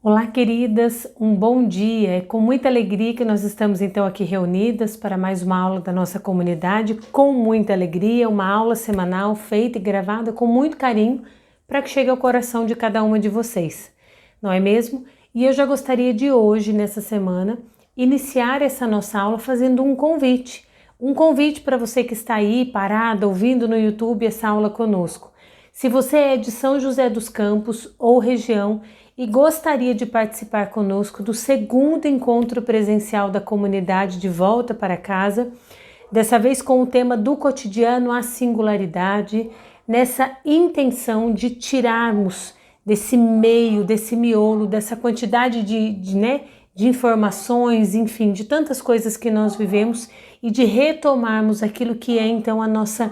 Olá, queridas, um bom dia. É com muita alegria que nós estamos então aqui reunidas para mais uma aula da nossa comunidade, com muita alegria, uma aula semanal feita e gravada com muito carinho para que chegue ao coração de cada uma de vocês, não é mesmo? E eu já gostaria de hoje, nessa semana, iniciar essa nossa aula fazendo um convite para você que está aí parada, ouvindo no YouTube essa aula conosco. Se você é de São José dos Campos ou região e gostaria de participar conosco do segundo encontro presencial da comunidade de volta para casa, dessa vez com o tema do cotidiano à singularidade, nessa intenção de tirarmos desse meio, desse miolo, dessa quantidade de informações, enfim, de tantas coisas que nós vivemos e de retomarmos aquilo que é então a nossa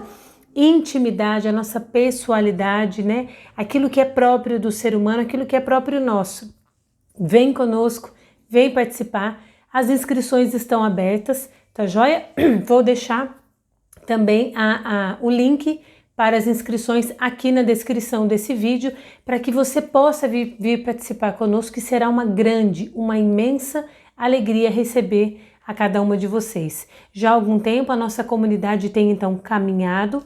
intimidade, a nossa pessoalidade, né? Aquilo que é próprio do ser humano, aquilo que é próprio nosso. Vem conosco, vem participar. As inscrições estão abertas, tá joia? Vou deixar também o link para as inscrições aqui na descrição desse vídeo, para que você possa vir participar conosco, que será uma imensa alegria receber a cada uma de vocês. Já há algum tempo a nossa comunidade tem então caminhado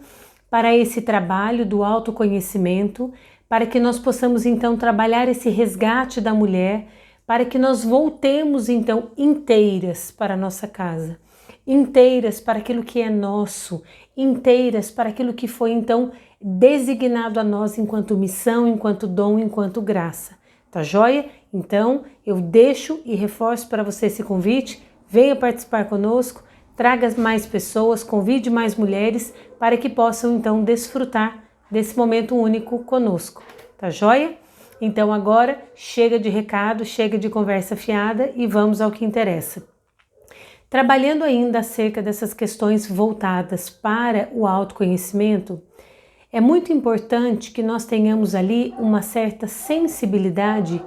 para esse trabalho do autoconhecimento, para que nós possamos então trabalhar esse resgate da mulher, para que nós voltemos então inteiras para a nossa casa, inteiras para aquilo que é nosso, inteiras para aquilo que foi então designado a nós enquanto missão, enquanto dom, enquanto graça. Tá joia? Então eu deixo e reforço para você esse convite. Venha participar conosco, traga mais pessoas, convide mais mulheres para que possam então desfrutar desse momento único conosco, tá joia? Então agora chega de recado, chega de conversa fiada e vamos ao que interessa. Trabalhando ainda acerca dessas questões voltadas para o autoconhecimento, é muito importante que nós tenhamos ali uma certa sensibilidade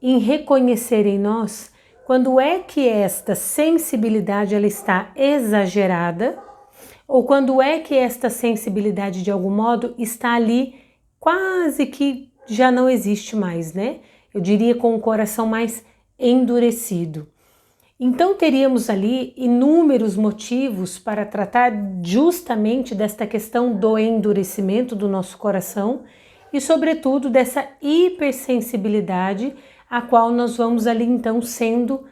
em reconhecer em nós quando é que esta sensibilidade ela está exagerada ou quando é que esta sensibilidade de algum modo está ali quase que já não existe mais, né? Eu diria com o coração mais endurecido. Então teríamos ali inúmeros motivos para tratar justamente desta questão do endurecimento do nosso coração e sobretudo dessa hipersensibilidade a qual nós vamos ali então sendo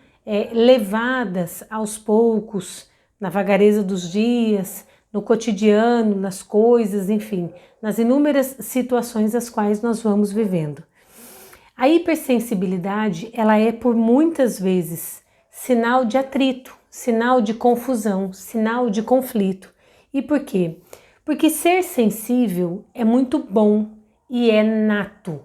levadas aos poucos, na vagareza dos dias, no cotidiano, nas coisas, enfim, nas inúmeras situações as quais nós vamos vivendo. A hipersensibilidade, ela é por muitas vezes sinal de atrito, sinal de confusão, sinal de conflito. E por quê? Porque ser sensível é muito bom e é nato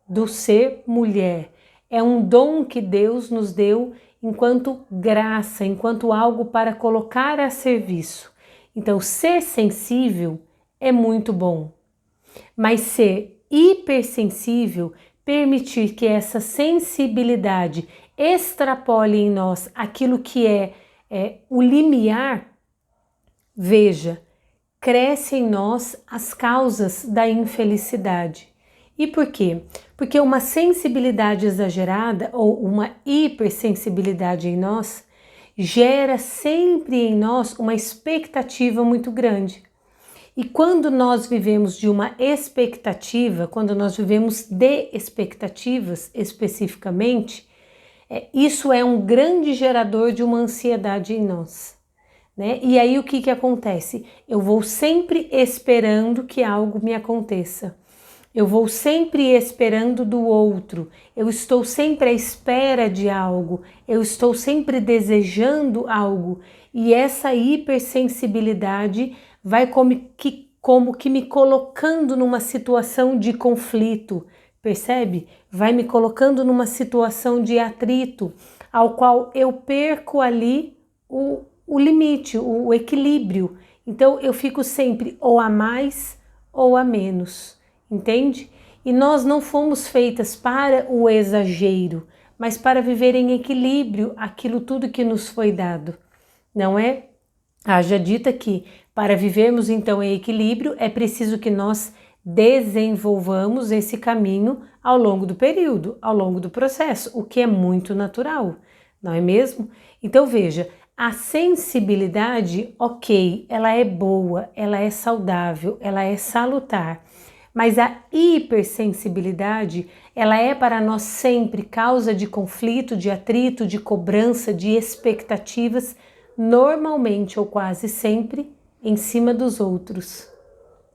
do ser mulher. É um dom que Deus nos deu enquanto graça, enquanto algo para colocar a serviço. Então, ser sensível é muito bom, mas ser hipersensível, permitir que essa sensibilidade extrapole em nós aquilo que é o limiar, veja, cresce em nós as causas da infelicidade. E por quê? Porque uma sensibilidade exagerada ou uma hipersensibilidade em nós gera sempre em nós uma expectativa muito grande. E quando nós vivemos de uma expectativa, quando nós vivemos de expectativas especificamente, isso é um grande gerador de uma ansiedade em nós, né? E aí o que acontece? Eu vou sempre esperando que algo me aconteça. Eu vou sempre esperando do outro, eu estou sempre à espera de algo, eu estou sempre desejando algo e essa hipersensibilidade vai como que me colocando numa situação de conflito, percebe? Vai me colocando numa situação de atrito, ao qual eu perco ali o limite, o equilíbrio. Então eu fico sempre ou a mais ou a menos. Entende? E nós não fomos feitas para o exagero, mas para viver em equilíbrio aquilo tudo que nos foi dado, não é? Haja dita que para vivermos então em equilíbrio é preciso que nós desenvolvamos esse caminho ao longo do período, ao longo do processo, o que é muito natural, não é mesmo? Então veja, a sensibilidade, ok, ela é boa, ela é saudável, ela é salutar, mas a hipersensibilidade, ela é para nós sempre causa de conflito, de atrito, de cobrança, de expectativas, normalmente ou quase sempre em cima dos outros,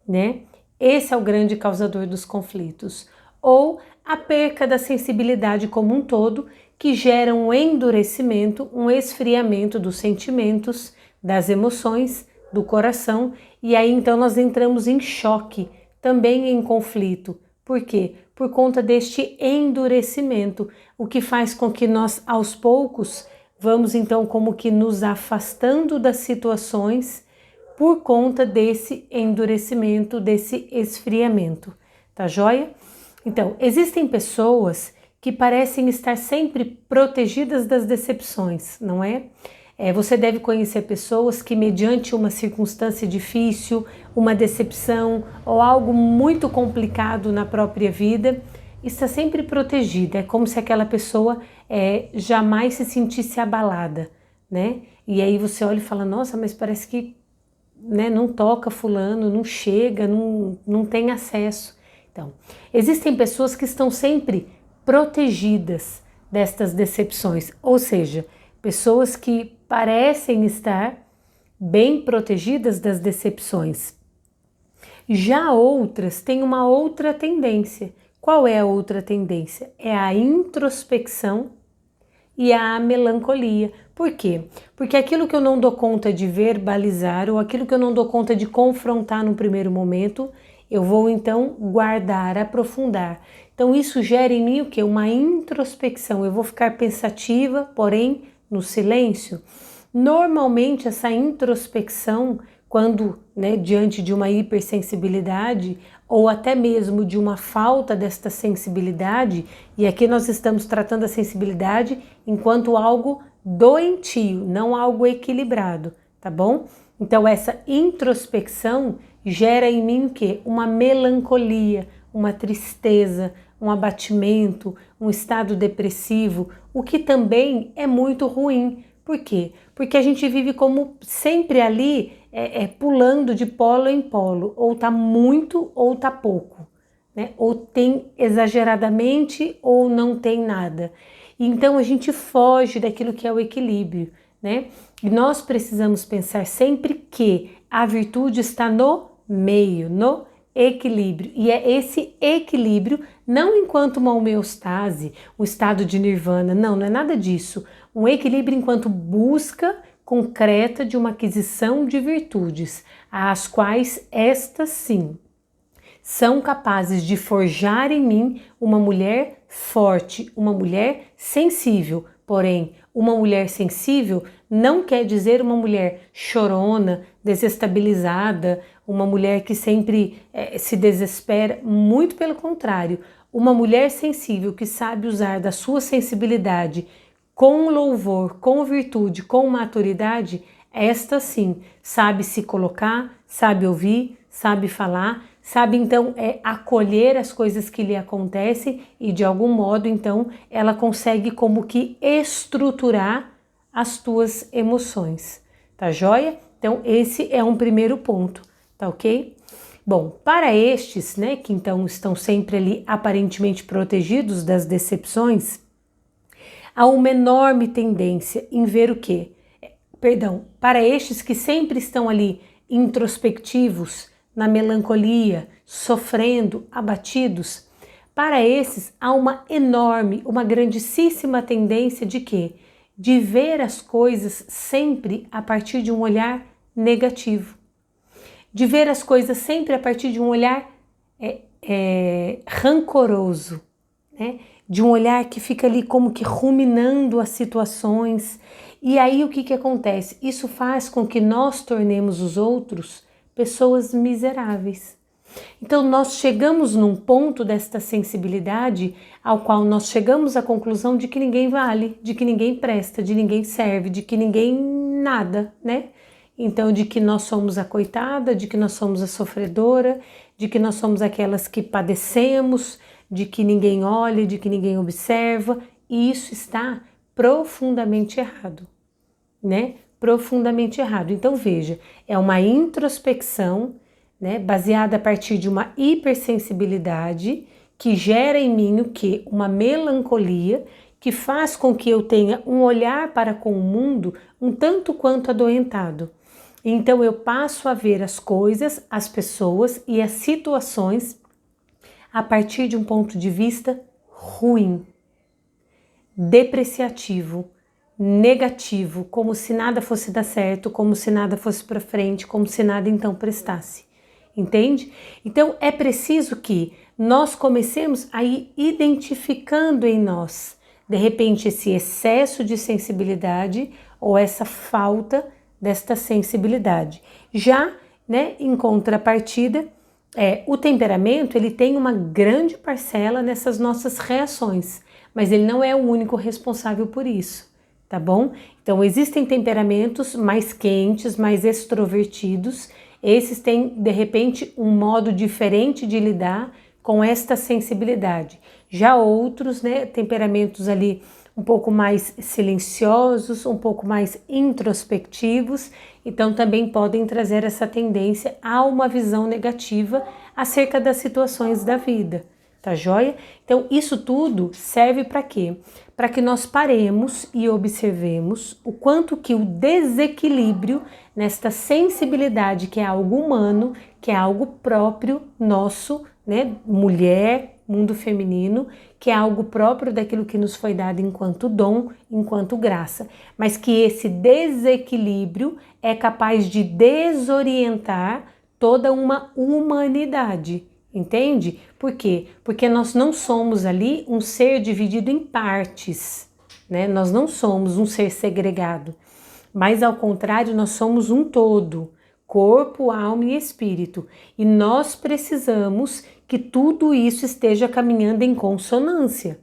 né? Esse é o grande causador dos conflitos. Ou a perca da sensibilidade como um todo, que gera um endurecimento, um esfriamento dos sentimentos, das emoções, do coração, e aí então nós entramos em choque, também em conflito. Por quê? Por conta deste endurecimento, o que faz com que nós, aos poucos, vamos então como que nos afastando das situações por conta desse endurecimento, desse esfriamento, tá joia? Então, existem pessoas que parecem estar sempre protegidas das decepções, não é? Você deve conhecer pessoas que, mediante uma circunstância difícil, uma decepção ou algo muito complicado na própria vida, está sempre protegida. É como se aquela pessoa jamais se sentisse abalada, né? E aí você olha e fala, nossa, mas parece que, né, não toca fulano, não chega, não tem acesso. Então, existem pessoas que estão sempre protegidas destas decepções, ou seja, pessoas que parecem estar bem protegidas das decepções. Já outras têm uma outra tendência. Qual é a outra tendência? É a introspecção e a melancolia. Por quê? Porque aquilo que eu não dou conta de verbalizar ou aquilo que eu não dou conta de confrontar no primeiro momento, eu vou então guardar, aprofundar. Então isso gera em mim o quê? Uma introspecção. Eu vou ficar pensativa, porém no silêncio. Normalmente essa introspecção, quando, né, diante de uma hipersensibilidade ou até mesmo de uma falta desta sensibilidade, e aqui nós estamos tratando a sensibilidade enquanto algo doentio, não algo equilibrado, tá bom? Então essa introspecção gera em mim o quê? Uma melancolia, uma tristeza, um abatimento, um estado depressivo, o que também é muito ruim. Por quê? Porque a gente vive como sempre ali, pulando de polo em polo, ou tá muito ou tá pouco, né? Ou tem exageradamente ou não tem nada. Então a gente foge daquilo que é o equilíbrio, né? E nós precisamos pensar sempre que a virtude está no meio, no equilíbrio. E é esse equilíbrio, não enquanto uma homeostase, um estado de nirvana, não é nada disso. Um equilíbrio enquanto busca concreta de uma aquisição de virtudes, as quais estas sim são capazes de forjar em mim uma mulher forte, uma mulher sensível. Porém, uma mulher sensível não quer dizer uma mulher chorona, desestabilizada, uma mulher que sempre se desespera. Muito pelo contrário, uma mulher sensível que sabe usar da sua sensibilidade com louvor, com virtude, com maturidade, esta sim sabe se colocar, sabe ouvir, sabe falar, sabe então acolher as coisas que lhe acontecem e de algum modo então ela consegue como que estruturar as tuas emoções, tá joia? Então esse é um primeiro ponto, tá ok? Bom, para estes, né, que então estão sempre ali aparentemente protegidos das decepções, há uma enorme tendência em ver o quê? Para estes que sempre estão ali introspectivos, na melancolia, sofrendo, abatidos, para esses há uma enorme, uma grandíssima tendência de quê? De ver as coisas sempre a partir de um olhar negativo. De ver as coisas sempre a partir de um olhar rancoroso, né? De um olhar que fica ali como que ruminando as situações. E aí o que acontece? Isso faz com que nós tornemos os outros pessoas miseráveis. Então nós chegamos num ponto desta sensibilidade ao qual nós chegamos à conclusão de que ninguém vale, de que ninguém presta, de ninguém serve, de que ninguém nada, né? então de que nós somos a coitada, de que nós somos a sofredora, de que nós somos aquelas que padecemos, de que ninguém olha, de que ninguém observa, e isso está profundamente errado, né? Profundamente errado. Então veja, é uma introspecção, né, baseada a partir de uma hipersensibilidade que gera em mim o quê? Uma melancolia que faz com que eu tenha um olhar para com o mundo um tanto quanto adoentado. Então eu passo a ver as coisas, as pessoas e as situações a partir de um ponto de vista ruim, depreciativo, negativo, como se nada fosse dar certo, como se nada fosse para frente, como se nada então prestasse. Entende? Então é preciso que nós comecemos a ir identificando em nós, de repente, esse excesso de sensibilidade ou essa falta desta sensibilidade. Já, né, em contrapartida, o temperamento ele tem uma grande parcela nessas nossas reações, mas ele não é o único responsável por isso, tá bom? Então existem temperamentos mais quentes, mais extrovertidos. Esses têm, de repente, um modo diferente de lidar com esta sensibilidade. Já outros, né, temperamentos ali um pouco mais silenciosos, um pouco mais introspectivos, então também podem trazer essa tendência a uma visão negativa acerca das situações da vida, tá joia? Então isso tudo serve para quê? Para que nós paremos e observemos o quanto que o desequilíbrio nesta sensibilidade, que é algo humano, que é algo próprio nosso, né, mulher, mundo feminino, que é algo próprio daquilo que nos foi dado enquanto dom, enquanto graça, mas que esse desequilíbrio é capaz de desorientar toda uma humanidade, entende? Por quê? Porque nós não somos ali um ser dividido em partes, né? Nós não somos um ser segregado, mas ao contrário, nós somos um todo, corpo, alma e espírito, e nós precisamos que tudo isso esteja caminhando em consonância.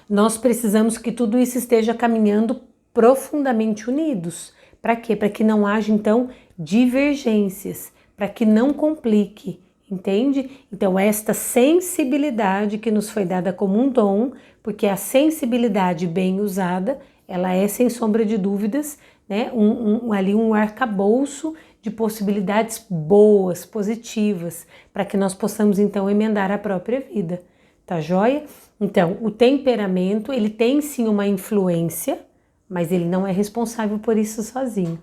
Nós precisamos que tudo isso esteja caminhando profundamente unidos. Para quê? Para que não haja, então, divergências, para que não complique, entende? Então, esta sensibilidade que nos foi dada como um dom, porque a sensibilidade bem usada, ela é, sem sombra de dúvidas, né, ali um arcabouço de possibilidades boas, positivas, para que nós possamos então emendar a própria vida, tá joia? Então, o temperamento, ele tem sim uma influência, mas ele não é responsável por isso sozinho,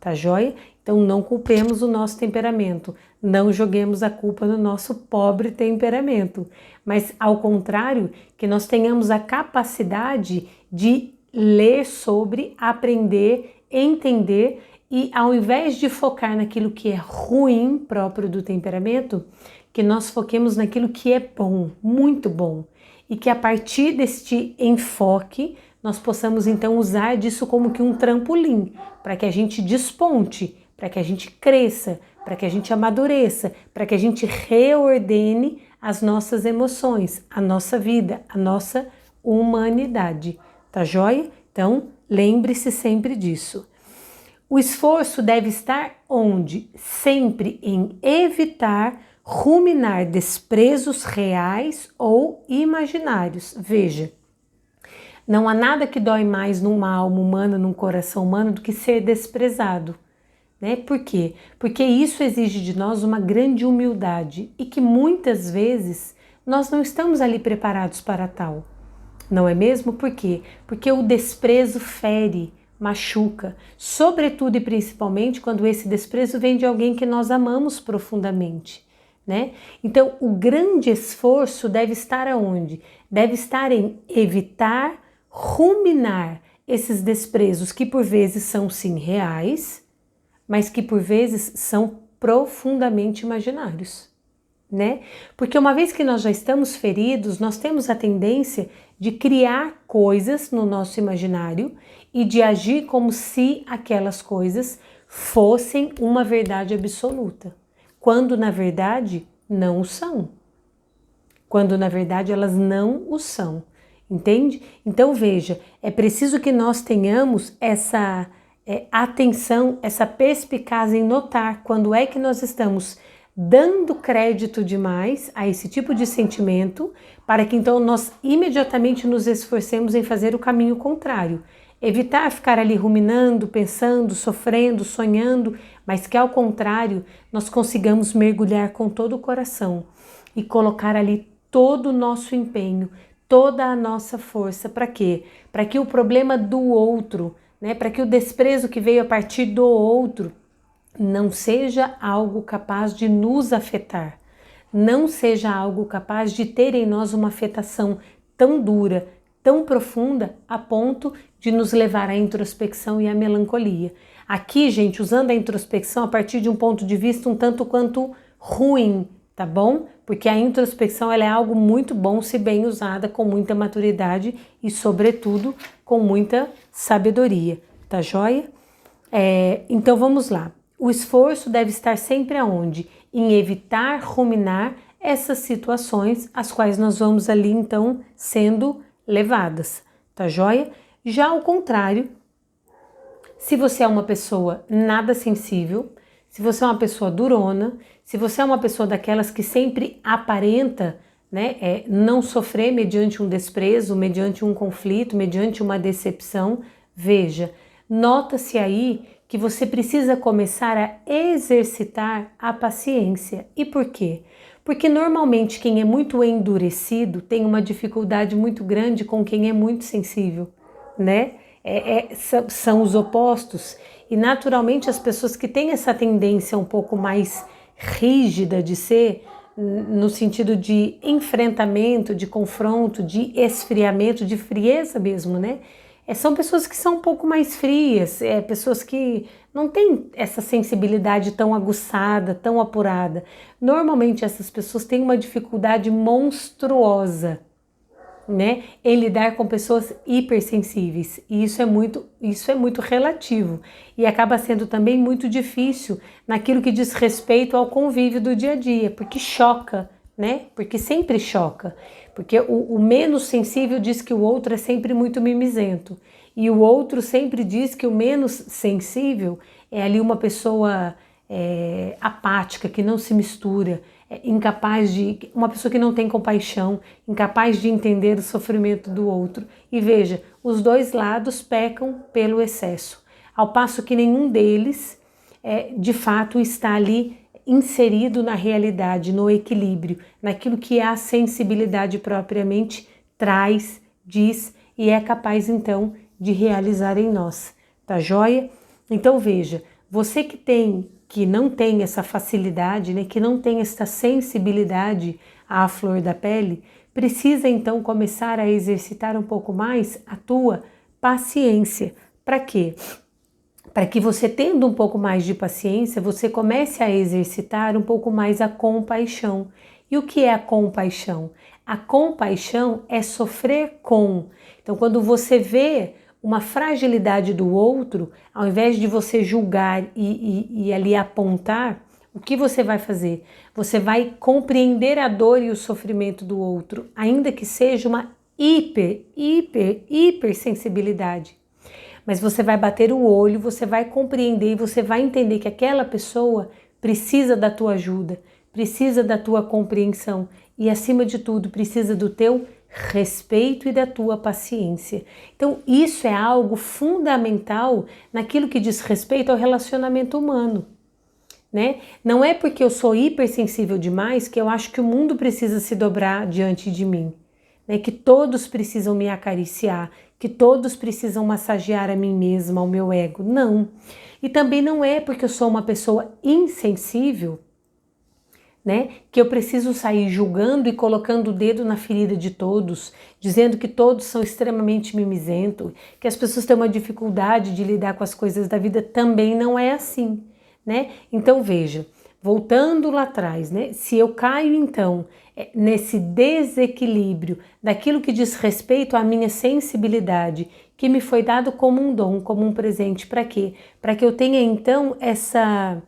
tá joia? Então, não culpemos o nosso temperamento, não joguemos a culpa no nosso pobre temperamento, mas ao contrário, que nós tenhamos a capacidade de ler sobre, aprender, entender e ao invés de focar naquilo que é ruim próprio do temperamento, que nós foquemos naquilo que é bom, muito bom, e que a partir deste enfoque nós possamos então usar disso como que um trampolim, para que a gente desponte, para que a gente cresça, para que a gente amadureça, para que a gente reordene as nossas emoções, a nossa vida, a nossa humanidade, tá joia? Então, lembre-se sempre disso. O esforço deve estar onde? Sempre em evitar ruminar desprezos reais ou imaginários. Veja, não há nada que dói mais numa alma humana, num coração humano, do que ser desprezado, né? Por quê? Porque isso exige de nós uma grande humildade e que muitas vezes nós não estamos ali preparados para tal. Não é mesmo? Por quê? Porque o desprezo fere, machuca, sobretudo e principalmente quando esse desprezo vem de alguém que nós amamos profundamente, né? Então, o grande esforço deve estar aonde? Deve estar em evitar ruminar esses desprezos que por vezes são sim reais, mas que por vezes são profundamente imaginários, né? Porque uma vez que nós já estamos feridos, nós temos a tendência de criar coisas no nosso imaginário e de agir como se aquelas coisas fossem uma verdade absoluta, quando na verdade não o são. Quando na verdade elas não o são, entende? Então veja, é preciso que nós tenhamos atenção, essa perspicácia em notar quando é que nós estamos dando crédito demais a esse tipo de sentimento, para que então nós imediatamente nos esforcemos em fazer o caminho contrário. Evitar ficar ali ruminando, pensando, sofrendo, sonhando, mas que ao contrário nós consigamos mergulhar com todo o coração e colocar ali todo o nosso empenho, toda a nossa força. Para quê? Para que o problema do outro, para que o desprezo que veio a partir do outro não seja algo capaz de nos afetar, não seja algo capaz de ter em nós uma afetação tão dura, tão profunda, a ponto de nos levar à introspecção e à melancolia. Aqui, gente, usando a introspecção a partir de um ponto de vista um tanto quanto ruim, tá bom? Porque a introspecção ela é algo muito bom se bem usada com muita maturidade e, sobretudo, com muita sabedoria, tá joia? Então vamos lá. O esforço deve estar sempre aonde? Em evitar ruminar essas situações às quais nós vamos ali então sendo levadas, tá joia? Já ao contrário, se você é uma pessoa nada sensível, se você é uma pessoa durona, se você é uma pessoa daquelas que sempre aparenta, não sofrer mediante um desprezo, mediante um conflito, mediante uma decepção, veja, nota-se aí que você precisa começar a exercitar a paciência. E por quê? Porque normalmente quem é muito endurecido tem uma dificuldade muito grande com quem é muito sensível, são os opostos. E naturalmente as pessoas que têm essa tendência um pouco mais rígida de ser, no sentido de enfrentamento, de confronto, de esfriamento, de frieza mesmo, são pessoas que são um pouco mais frias, pessoas que não têm essa sensibilidade tão aguçada, tão apurada. Normalmente essas pessoas têm uma dificuldade monstruosa, em lidar com pessoas hipersensíveis. E isso é muito relativo e acaba sendo também muito difícil naquilo que diz respeito ao convívio do dia a dia, porque choca, porque sempre choca. Porque o menos sensível diz que o outro é sempre muito mimizento. E o outro sempre diz que o menos sensível é ali uma pessoa apática, que não se mistura, uma pessoa que não tem compaixão, incapaz de entender o sofrimento do outro. E veja, os dois lados pecam pelo excesso, ao passo que nenhum deles de fato está ali inserido na realidade, no equilíbrio, naquilo que a sensibilidade propriamente traz, diz e é capaz então de realizar em nós, tá joia? Então veja, você que não tem essa facilidade, que não tem essa sensibilidade à flor da pele, precisa então começar a exercitar um pouco mais a tua paciência. Para quê? Para que você, tendo um pouco mais de paciência, você comece a exercitar um pouco mais a compaixão. E o que é a compaixão? A compaixão é sofrer com. Então, quando você vê uma fragilidade do outro, ao invés de você julgar e ali apontar, o que você vai fazer? Você vai compreender a dor e o sofrimento do outro, ainda que seja uma hiper sensibilidade. Mas você vai bater o olho, você vai compreender e você vai entender que aquela pessoa precisa da tua ajuda, precisa da tua compreensão e, acima de tudo, precisa do teu respeito e da tua paciência. Então, isso é algo fundamental naquilo que diz respeito ao relacionamento humano, Não é porque eu sou hipersensível demais que eu acho que o mundo precisa se dobrar diante de mim, que todos precisam me acariciar, que todos precisam massagear a mim mesma, ao meu ego. Não. E também não é porque eu sou uma pessoa insensível, que eu preciso sair julgando e colocando o dedo na ferida de todos, dizendo que todos são extremamente mimizentos, que as pessoas têm uma dificuldade de lidar com as coisas da vida. Também não é assim, Então veja, voltando lá atrás, se eu caio então nesse desequilíbrio daquilo que diz respeito à minha sensibilidade, que me foi dado como um dom, como um presente, para quê? Para que eu tenha então essa,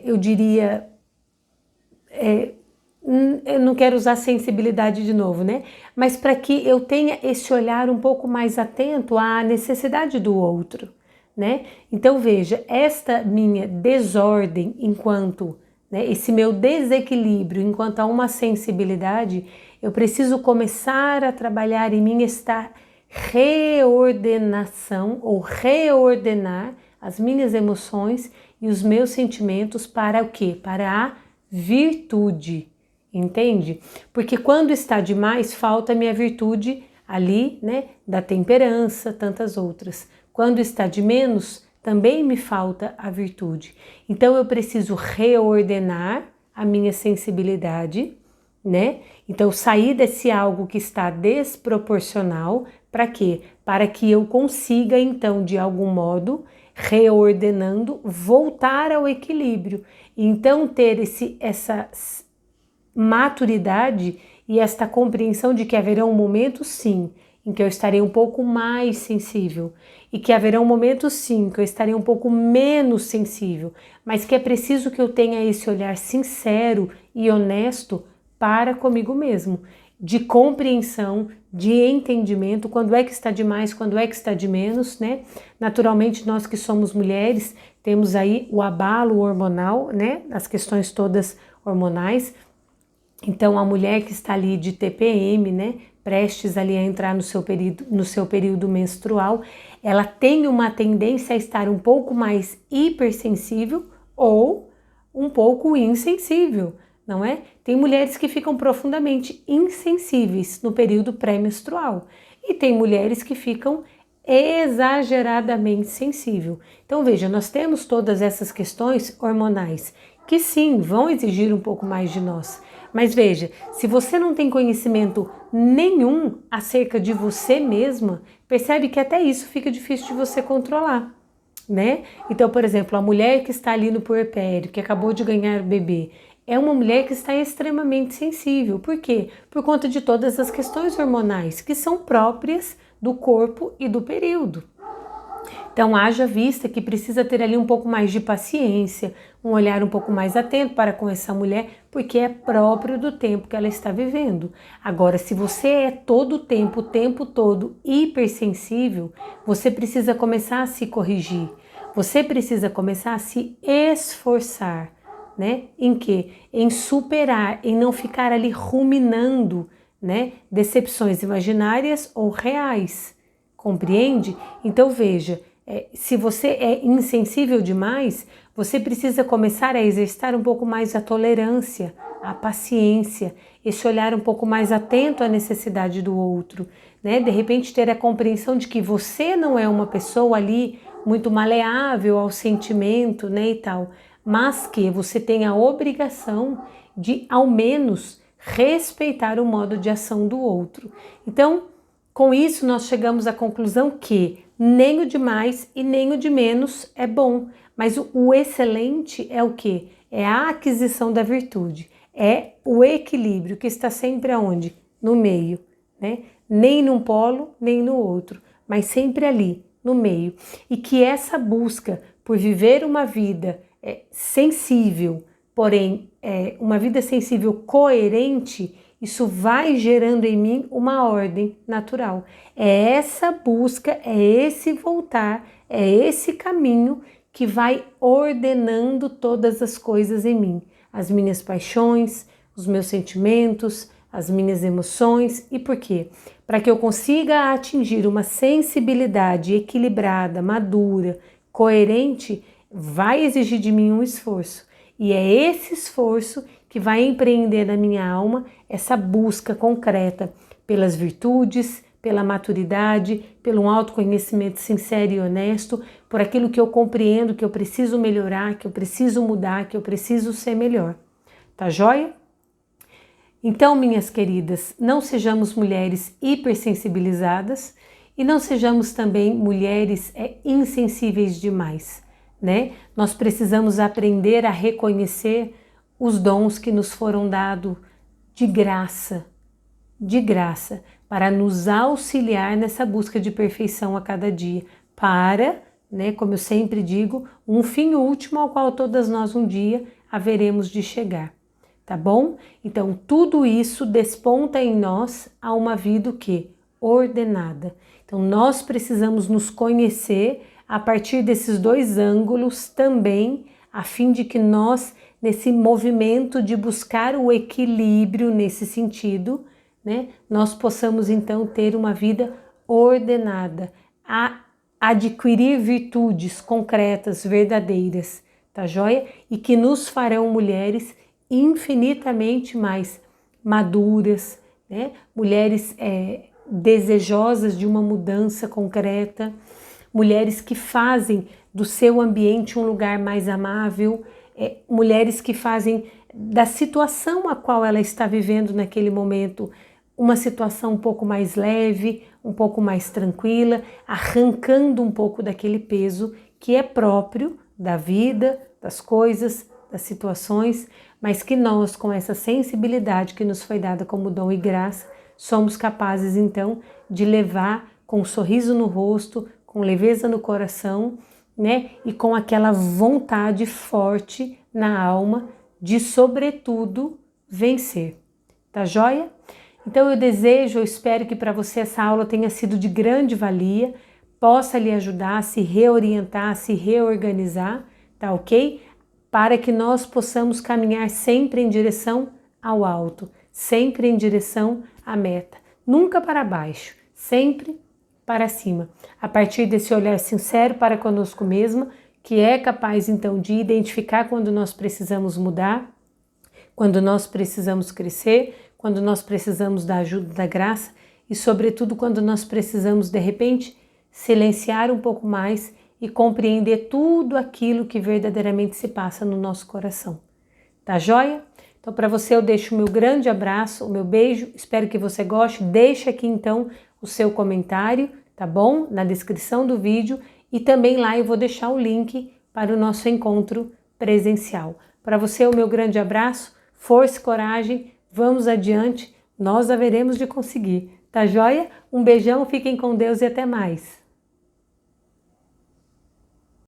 eu diria, eu não quero usar sensibilidade de novo, mas para que eu tenha esse olhar um pouco mais atento à necessidade do outro, né? Então veja, esta minha desordem enquanto, né, esse meu desequilíbrio enquanto a uma sensibilidade, eu preciso começar a trabalhar em mim esta reordenação ou reordenar as minhas emoções e os meus sentimentos para o quê? Para a virtude, entende? Porque quando está demais, falta a minha virtude ali, né, da temperança, tantas outras. Quando está de menos, também me falta a virtude. Então eu preciso reordenar a minha sensibilidade, né? Então sair desse algo que está desproporcional, para quê? Para que eu consiga então de algum modo, reordenando, voltar ao equilíbrio. Então ter essa maturidade e esta compreensão de que haverão momentos sim em que eu estarei um pouco mais sensível e que haverão momentos sim que eu estarei um pouco menos sensível, mas que é preciso que eu tenha esse olhar sincero e honesto para comigo mesmo, de compreensão, de entendimento, quando é que está de mais, quando é que está de menos, né? Naturalmente nós que somos mulheres temos aí o abalo hormonal, né? As questões todas hormonais. Então a mulher que está ali de TPM, né, prestes ali a entrar no seu período menstrual, ela tem uma tendência a estar um pouco mais hipersensível ou um pouco insensível, não é? Tem mulheres que ficam profundamente insensíveis no período pré-menstrual e tem mulheres que ficam exageradamente sensíveis. Então veja, nós temos todas essas questões hormonais que sim, vão exigir um pouco mais de nós. Mas veja, se você não tem conhecimento nenhum acerca de você mesma, percebe que até isso fica difícil de você controlar, né? Então, por exemplo, a mulher que está ali no puerpério, que acabou de ganhar o bebê, é uma mulher que está extremamente sensível. Por quê? Por conta de todas as questões hormonais que são próprias do corpo e do período. Então, haja vista que precisa ter ali um pouco mais de paciência, um olhar um pouco mais atento para com essa mulher, porque é próprio do tempo que ela está vivendo. Agora, se você é todo o tempo todo hipersensível, você precisa começar a se corrigir. Você precisa começar a se esforçar, né? Em quê? Em superar, em não ficar ali ruminando, né? Decepções imaginárias ou reais. Compreende? Então veja, se você é insensível demais, você precisa começar a exercitar um pouco mais a tolerância, a paciência, esse olhar um pouco mais atento à necessidade do outro, né? De repente ter a compreensão de que você não é uma pessoa ali muito maleável ao sentimento, né, e tal, mas que você tem a obrigação de, ao menos, respeitar o modo de ação do outro. Então, com isso, nós chegamos à conclusão que nem o de mais e nem o de menos é bom, mas o excelente é o quê? É a aquisição da virtude, é o equilíbrio que está sempre aonde? No meio, né? Nem num polo, nem no outro, mas sempre ali, no meio. E que essa busca por viver uma vida sensível, porém uma vida sensível coerente, isso vai gerando em mim uma ordem natural. É essa busca, é esse voltar, é esse caminho que vai ordenando todas as coisas em mim. As minhas paixões, os meus sentimentos, as minhas emoções. E por quê? Para que eu consiga atingir uma sensibilidade equilibrada, madura, coerente, vai exigir de mim um esforço. E é esse esforço que vai empreender na minha alma essa busca concreta pelas virtudes, pela maturidade, pelo autoconhecimento sincero e honesto, por aquilo que eu compreendo que eu preciso melhorar, que eu preciso mudar, que eu preciso ser melhor. Tá joia? Então, minhas queridas, não sejamos mulheres hipersensibilizadas e não sejamos também mulheres insensíveis demais, né? Nós precisamos aprender a reconhecer os dons que nos foram dados de graça, para nos auxiliar nessa busca de perfeição a cada dia, para, né, como eu sempre digo, um fim último ao qual todas nós um dia haveremos de chegar, tá bom? Então, tudo isso desponta em nós a uma vida o quê? Ordenada. Então, nós precisamos nos conhecer a partir desses dois ângulos também, a fim de que nós, nesse movimento de buscar o equilíbrio nesse sentido, né, nós possamos então ter uma vida ordenada, a adquirir virtudes concretas, verdadeiras, tá joia? E que nos farão mulheres infinitamente mais maduras, né? Mulheres desejosas de uma mudança concreta, mulheres que fazem do seu ambiente um lugar mais amável, mulheres que fazem da situação a qual ela está vivendo naquele momento uma situação um pouco mais leve, um pouco mais tranquila, arrancando um pouco daquele peso que é próprio da vida, das coisas, das situações, mas que nós, com essa sensibilidade que nos foi dada como dom e graça, somos capazes então de levar com um sorriso no rosto, com leveza no coração, né? E com aquela vontade forte na alma de, sobretudo, vencer. Tá joia? Então eu espero que para você essa aula tenha sido de grande valia, possa lhe ajudar a se reorientar, a se reorganizar, tá ok? Para que nós possamos caminhar sempre em direção ao alto, sempre em direção à meta, nunca para baixo, sempre para cima, a partir desse olhar sincero para conosco mesma, que é capaz então de identificar quando nós precisamos mudar, quando nós precisamos crescer, quando nós precisamos da ajuda, da graça e, sobretudo, quando nós precisamos, de repente, silenciar um pouco mais e compreender tudo aquilo que verdadeiramente se passa no nosso coração. Tá joia? Então, para você eu deixo o meu grande abraço, o meu beijo, espero que você goste. Deixa aqui, então, o seu comentário, tá bom? Na descrição do vídeo e também lá eu vou deixar o link para o nosso encontro presencial. Para você o meu grande abraço, força e coragem, vamos adiante, nós haveremos de conseguir, tá joia? Um beijão, fiquem com Deus e até mais!